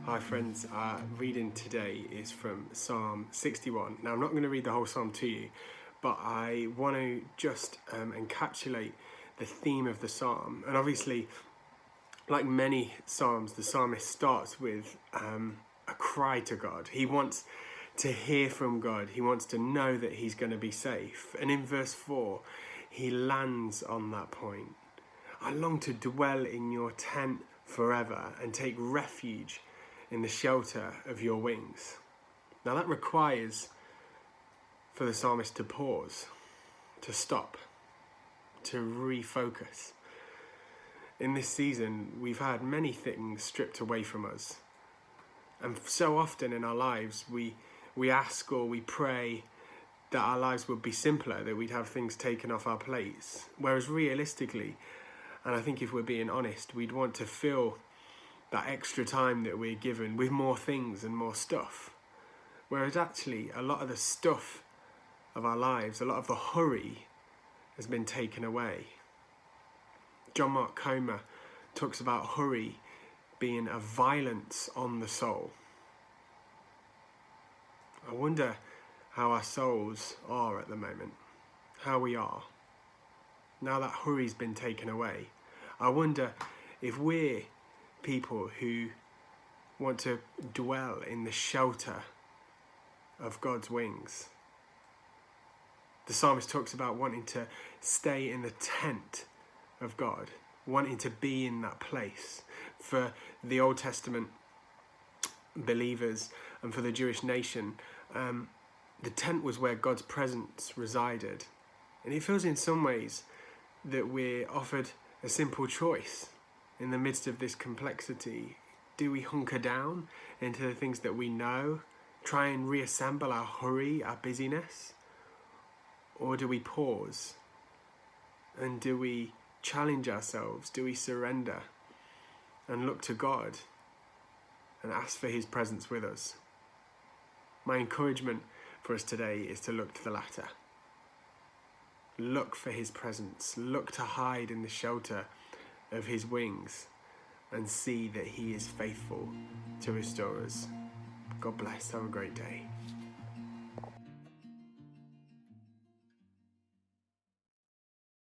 Hi friends, reading today is from Psalm 61. Now I'm not going to read the whole psalm to you, but I want to just encapsulate the theme of the psalm. And obviously, like many psalms, the psalmist starts with a cry to God. He wants to hear from God. He wants to know that he's going to be safe. And in verse 4, he lands on that point. I long to dwell in your tent forever and take refuge in the shelter of your wings. Now that requires for the psalmist to pause, to stop, to refocus. In this season, we've had many things stripped away from us. And so often in our lives, we ask or we pray that our lives would be simpler, that we'd have things taken off our plates. Whereas realistically, and I think if we're being honest, we'd want to fill that extra time that we're given with more things and more stuff. Whereas actually, a lot of the stuff of our lives, a lot of the hurry has been taken away. John Mark Comer talks about hurry being a violence on the soul. I wonder how our souls are at the moment, how we are. Now that hurry's been taken away, I wonder if we're people who want to dwell in the shelter of God's wings. The psalmist talks about wanting to stay in the tent of God, wanting to be in that place. For the Old Testament believers and for the Jewish nation, the tent was where God's presence resided. And it feels in some ways that we're offered a simple choice in the midst of this complexity. Do we hunker down into the things that we know, try and reassemble our hurry, our busyness? Or do we pause? And do we challenge ourselves? Do we surrender and look to God and ask for his presence with us? My encouragement for us today is to look to the latter. Look for his presence. Look to hide in the shelter of his wings and see that he is faithful to restore us. God bless. Have a great day.